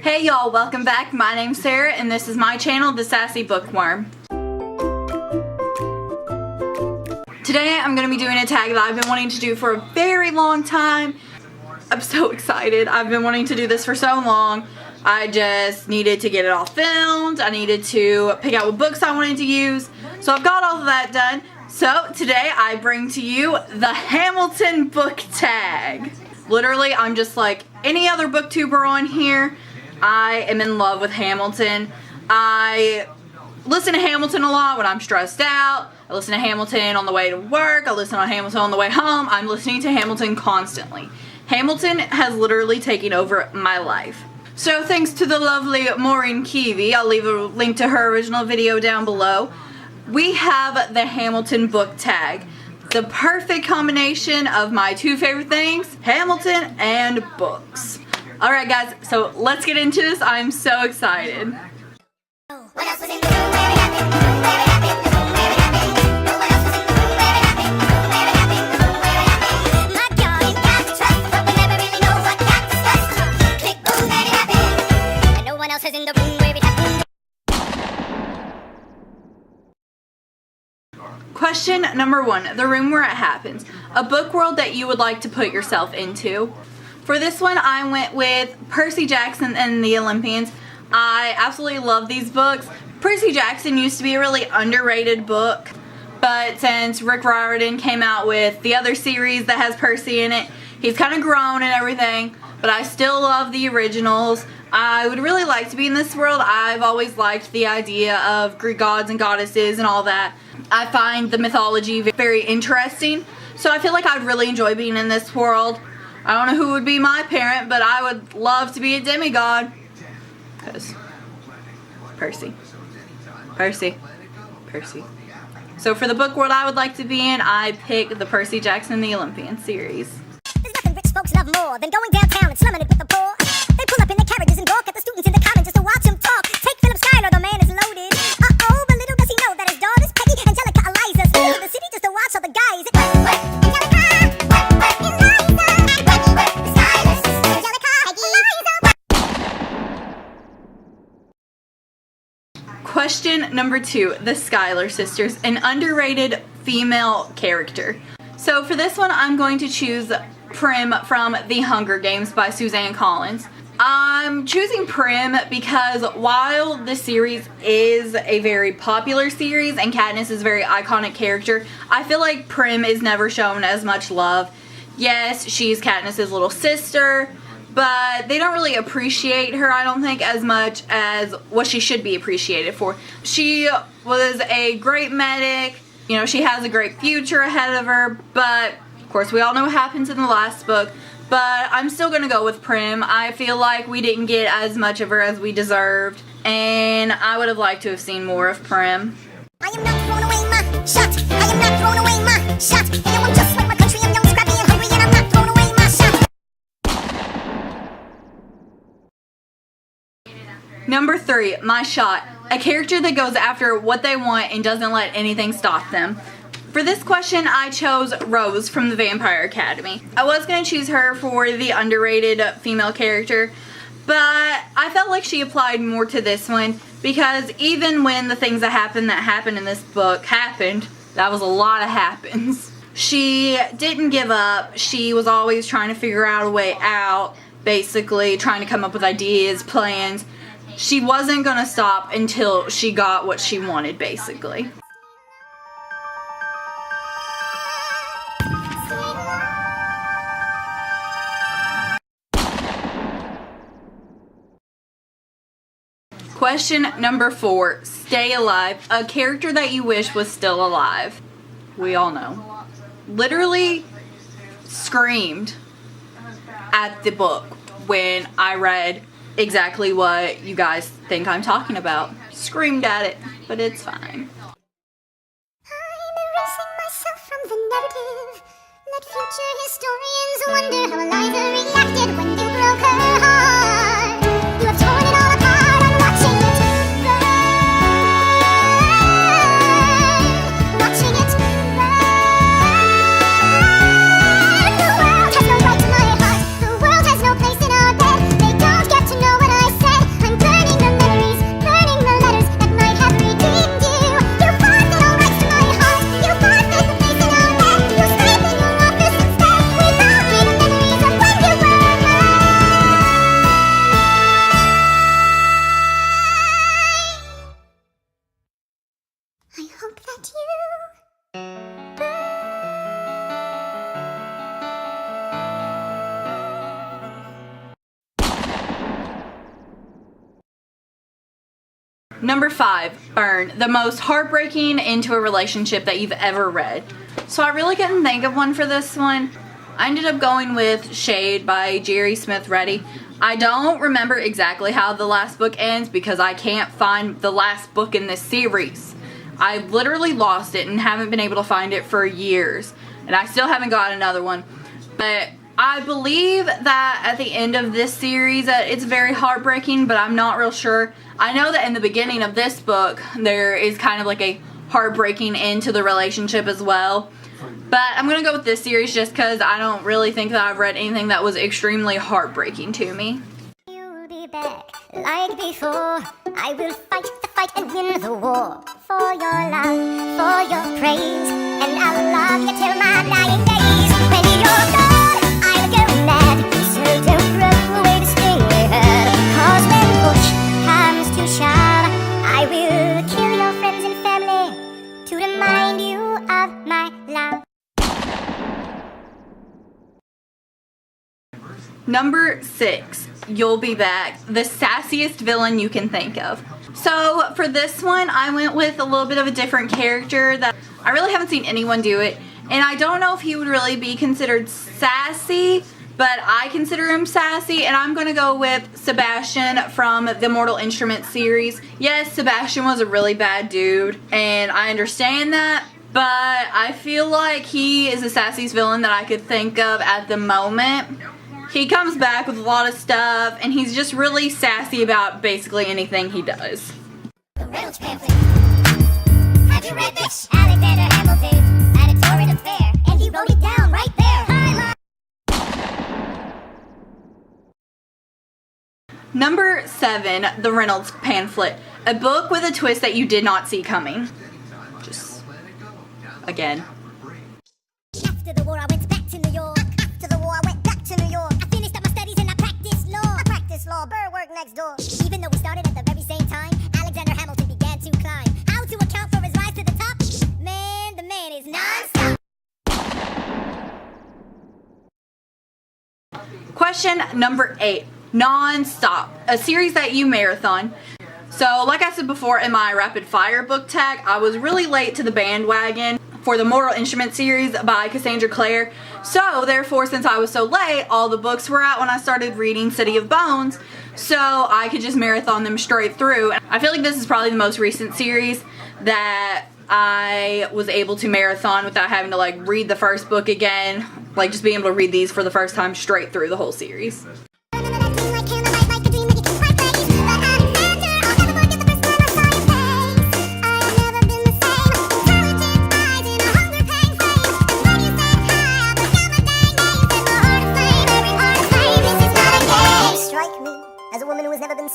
Hey y'all, welcome back. My name's Sarah and this is my channel, The Sassy Bookworm. Today I'm going to be doing a tag that I've been wanting to do for a very long time. I'm so excited. I've been wanting to do this for so long. I just needed to get it all filmed. I needed to pick out what books I wanted to use. So I've got all of that done. So today I bring to you the Hamilton book tag. Literally, I'm just like any other booktuber on here. I am in love with Hamilton. I listen to Hamilton a lot when I'm stressed out. I listen to Hamilton on the way to work. I listen to Hamilton on the way home. I'm listening to Hamilton constantly. Hamilton has literally taken over my life. So thanks to the lovely maureenkeavy, I'll leave a link to her original video down below. We have the Hamilton book tag. The perfect combination of my two favorite things, Hamilton and books. Alright guys, so let's get into this. I'm so excited. Question number 1, the room where it happens. A book world that you would like to put yourself into. For this one, I went with Percy Jackson and the Olympians. I absolutely love these books. Percy Jackson used to be a really underrated book, but since Rick Riordan came out with the other series that has Percy in it, he's kind of grown and everything, but I still love the originals. I would really like to be in this world. I've always liked the idea of Greek gods and goddesses and all that. I find the mythology very interesting, so I feel like I'd really enjoy being in this world. I don't know who would be my parent, but I would love to be a demigod. Because Percy. So for the book world I would like to be in, I pick the Percy Jackson and the Olympian series. There's nothing rich folks love more than going downtown and slumming it with the poor. They pull up in their carriages and gawk at the students in the common just to watch them talk. Take Philip Schuyler, the man is loaded. Uh-oh, but little does he know that his daughter's Peggy, Angelica, Eliza, sneaking in the city just to watch all the guys. Question number 2, the Schuyler sisters, an underrated female character. So for this one, I'm going to choose Prim from The Hunger Games by Suzanne Collins. I'm choosing Prim because while the series is a very popular series and Katniss is a very iconic character, I feel like Prim is never shown as much love. Yes, she's Katniss's little sister, but they don't really appreciate her, I don't think, as much as what she should be appreciated for. She was a great medic, you know, she has a great future ahead of her, but of course we all know what happens in the last book. But I'm still going to go with Prim. I feel like we didn't get as much of her as we deserved, and I would have liked to have seen more of Prim. I am not throwing away my shot. I am not throwing away my shot. You know I'm just like my country. I'm young, scrappy, and hungry, and I'm not throwing away my shot. Number 3, my shot. A character that goes after what they want and doesn't let anything stop them. For this question, I chose Rose from the Vampire Academy. I was going to choose her for the underrated female character, but I felt like she applied more to this one because even when the things that happened in this book happened, that was a lot of happens. She didn't give up. She was always trying to figure out a way out, basically trying to come up with ideas, plans. She wasn't going to stop until she got what she wanted, basically. Question number 4, stay alive. A character that you wish was still alive. We all know. Literally screamed at the book when I read exactly what you guys think I'm talking about. Screamed at it, but it's fine. I'm erasing myself from the narrative. Let future historians wonder how Eliza reacted when you broke her heart. You have torn it all apart. I'm watching it burn. Watching it burn. The world has no right to my heart. The world has no place in our bed. They don't get to know what I said. Number 5, Burn, the most heartbreaking into a relationship that you've ever read. So I really couldn't think of one for this one. I ended up going with Shade by Jerry Smith Reddy. I don't remember exactly how the last book ends because I can't find the last book in this series. I literally lost it and haven't been able to find it for years. And I still haven't got another one. But I believe that at the end of this series that it's very heartbreaking, but I'm not real sure. I know that in the beginning of this book there is kind of like a heartbreaking end to the relationship as well. But I'm going to go with this series just because I don't really think that I've read anything that was extremely heartbreaking to me. You'll be back like before. I will fight the fight and win the war. For your love, for your praise. And I'll love you till my dying days. When you're gone, I'll go mad. So don't throw away the sting we had. 'Cause when push comes to shove, I will kill your friends and family to remind you of my love. Number 6, You'll Be Back, the sassiest villain you can think of. So for this one, I went with a little bit of a different character that I really haven't seen anyone do it. And I don't know if he would really be considered sassy, but I consider him sassy. And I'm going to go with Sebastian from the Mortal Instruments series. Yes, Sebastian was a really bad dude, and I understand that. But I feel like he is the sassiest villain that I could think of at the moment. He comes back with a lot of stuff, and he's just really sassy about basically anything he does. The Reynolds Pamphlet. Have you read this? Alexander Hamilton had a torrid affair, and he wrote it down right there. Number 7, The Reynolds Pamphlet, a book with a twist that you did not see coming. Just, again. After the war, I went back to New York. After the war, I went back to New York. I finished up my studies and I practiced law. I practiced law, Burr worked next door. Even though we started at the very same time, Alexander Hamilton began to climb. How to account for his rise to the top? Man, the man is nonstop. Question number 8, Nonstop, a series that you marathon. So like I said before in my rapid fire book tag, I was really late to the bandwagon for the Mortal Instruments series by Cassandra Clare. So therefore, since I was so late, all the books were out when I started reading City of Bones, so I could just marathon them straight through. I feel like this is probably the most recent series that I was able to marathon without having to like read the first book again, like just being able to read these for the first time straight through the whole series.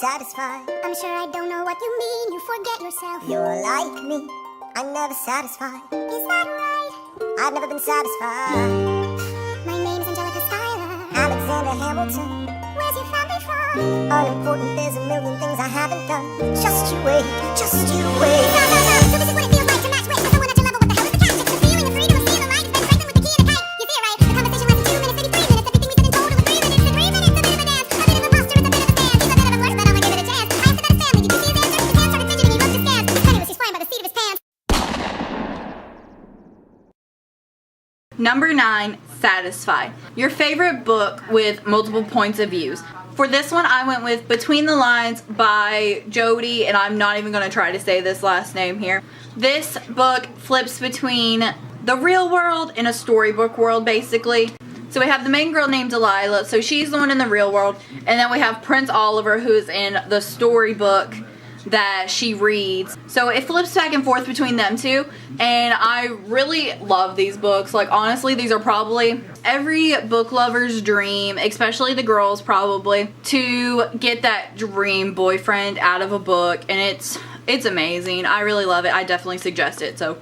Satisfied. I'm sure I don't know what you mean. You forget yourself. You're like me. I'm never satisfied. Is that right? I've never been satisfied. My name's Schuyler. Alexander Hamilton. Where's your family from? Unimportant. There's a million things I haven't done. Just you wait. Just you wait. No. So this is what it feels like to match wit with someone at your level. What the hell is the catch? It's the feeling of freedom of seeing the light. It's been strengthened with the key and the kite. You see it right. The conversation lasted 2 minutes, 33 minutes. Everything we said in total was 3 minutes. The 3 minutes, a bit of a dance, a bit of a posture, it's a bit of a dance. He's a bit of a flirt, but I'ma give it a chance. I asked about his family. Did you see his answer? His hands started fidgeting. He looked askance. He's penniless. He's flying by the seat of his pants. Number 9, Satisfied, your favorite book with multiple points of views. For this one, I went with Between the Lines by Jody, and I'm not even going to try to say this last name here. This book flips between the real world and a storybook world, basically. So we have the main girl named Delilah, so she's the one in the real world, and then we have Prince Oliver, who's in the storybook that she reads. So it flips back and forth between them two, and I really love these books. Like, honestly, these are probably every book lover's dream, especially the girls probably, to get that dream boyfriend out of a book, and it's amazing. I really love it. I definitely suggest it. So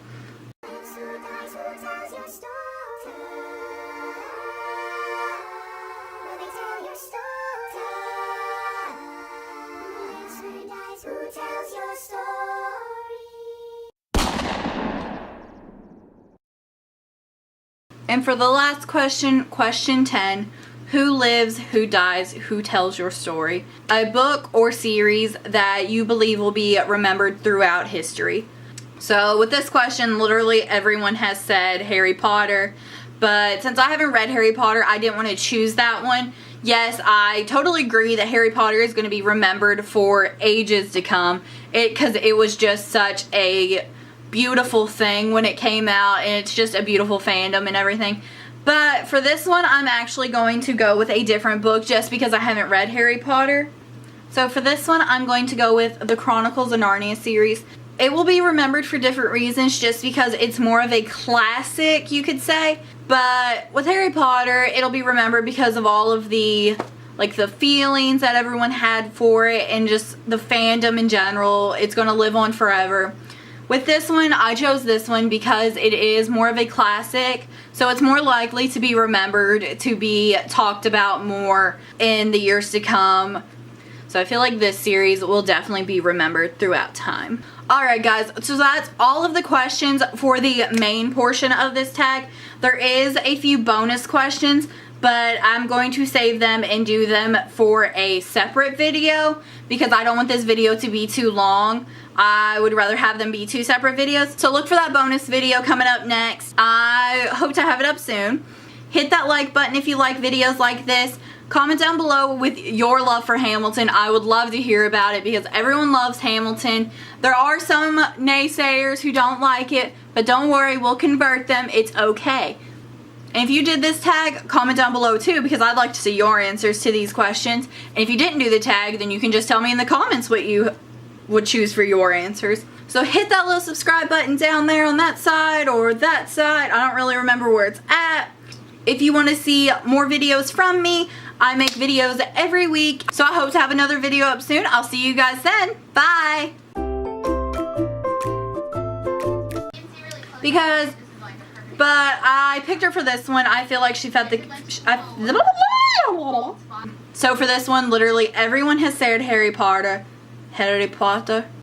and for the last question, question 10, Who lives, who dies, who tells your story? A book or series that you believe will be remembered throughout history. So with this question, literally everyone has said Harry Potter. But since I haven't read Harry Potter, I didn't want to choose that one. Yes, I totally agree that Harry Potter is going to be remembered for ages to come. Because it was just such a beautiful thing when it came out. And it's just a beautiful fandom and everything. But for this one, I'm actually going to go with a different book just because I haven't read Harry Potter. So for this one, I'm going to go with the Chronicles of Narnia series. It will be remembered for different reasons just because it's more of a classic, you could say. But with Harry Potter, it'll be remembered because of all of the feelings that everyone had for it and just the fandom in general. It's going to live on forever. With this one, I chose this one because it is more of a classic, so it's more likely to be remembered, to be talked about more in the years to come. So I feel like this series will definitely be remembered throughout time. Alright guys, so that's all of the questions for the main portion of this tag. There is a few bonus questions, but I'm going to save them and do them for a separate video because I don't want this video to be too long. I would rather have them be two separate videos. So look for that bonus video coming up next. I hope to have it up soon. Hit that like button if you like videos like this. Comment down below with your love for Hamilton. I would love to hear about it because everyone loves Hamilton. There are some naysayers who don't like it, but don't worry, we'll convert them. It's okay. And if you did this tag, comment down below too because I'd like to see your answers to these questions. And if you didn't do the tag, then you can just tell me in the comments what you would choose for your answers. So hit that little subscribe button down there on that side or that side. I don't really remember where it's at. If you want to see more videos from me, I make videos every week. So I hope to have another video up soon. I'll see you guys then. Bye. But I picked her for this one. I feel like she fed the... So for this one, literally everyone has said Harry Potter. Harry Potter.